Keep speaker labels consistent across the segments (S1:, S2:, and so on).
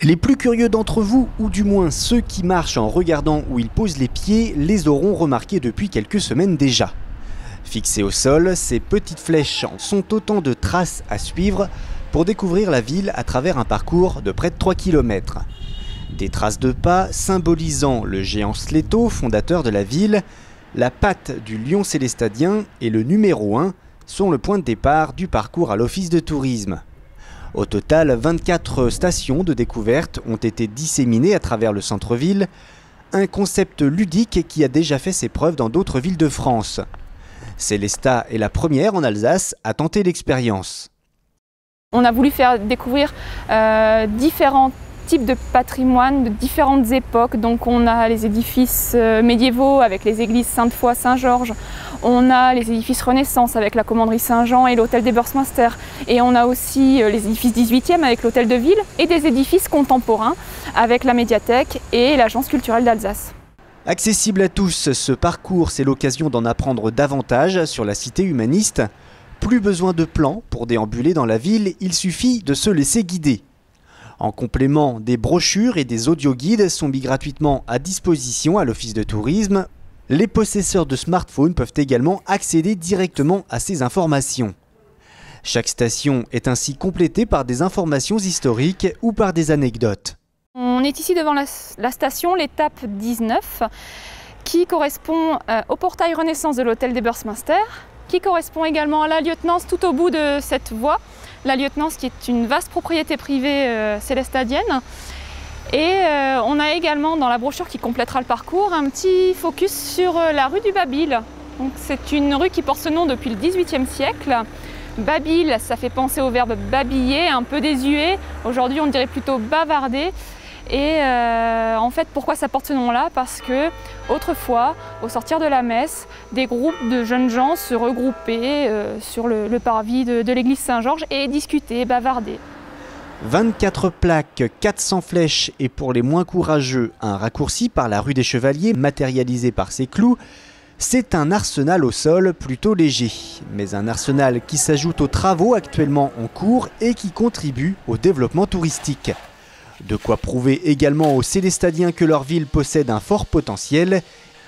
S1: Les plus curieux d'entre vous, ou du moins ceux qui marchent en regardant où ils posent les pieds, les auront remarqués depuis quelques semaines déjà. Fixées au sol, ces petites flèches sont autant de traces à suivre pour découvrir la ville à travers un parcours de près de 3 km. Des traces de pas symbolisant le géant Sléto, fondateur de la ville, la patte du lion célestadien et le numéro 1 sont le point de départ du parcours à l'office de tourisme. Au total, 24 stations de découverte ont été disséminées à travers le centre-ville, un concept ludique qui a déjà fait ses preuves dans d'autres villes de France. Célestat est la première en Alsace à tenter l'expérience.
S2: On a voulu faire découvrir différents types de patrimoine de différentes époques. Donc on a les édifices médiévaux avec les églises Sainte-Foy, Saint-Georges. On a les édifices Renaissance avec la commanderie Saint-Jean et l'hôtel des Beursminster. Et on a aussi les édifices 18e avec l'hôtel de ville et des édifices contemporains avec la médiathèque et l'agence culturelle d'Alsace.
S1: Accessible à tous, ce parcours, c'est l'occasion d'en apprendre davantage sur la cité humaniste. Plus besoin de plans pour déambuler dans la ville, il suffit de se laisser guider. En complément, des brochures et des audioguides sont mis gratuitement à disposition à l'office de tourisme. Les possesseurs de smartphones peuvent également accéder directement à ces informations. Chaque station est ainsi complétée par des informations historiques ou par des anecdotes.
S2: On est ici devant la station, l'étape 19, qui correspond au portail Renaissance de l'hôtel des Beursminster, qui correspond également à la lieutenance tout au bout de cette voie. La lieutenance qui est une vaste propriété privée célestadienne. Et on a également dans la brochure qui complétera le parcours un petit focus sur la rue du Babil. C'est une rue qui porte ce nom depuis le XVIIIe siècle. Babil, ça fait penser au verbe babiller, un peu désuet. Aujourd'hui on dirait plutôt bavarder. Et en fait, pourquoi ça porte ce nom-là? Parce que autrefois, au sortir de la messe, des groupes de jeunes gens se regroupaient sur le parvis de l'église Saint-Georges et discutaient, bavardaient.
S1: 24 plaques, 400 flèches et pour les moins courageux, un raccourci par la rue des Chevaliers matérialisé par ses clous. C'est un arsenal au sol plutôt léger, mais un arsenal qui s'ajoute aux travaux actuellement en cours et qui contribue au développement touristique. De quoi prouver également aux Célestadiens que leur ville possède un fort potentiel.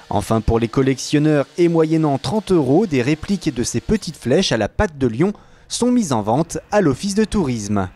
S1: Enfin, pour les collectionneurs et moyennant 30 €, des répliques de ces petites flèches à la patte de lion sont mises en vente à l'office de tourisme.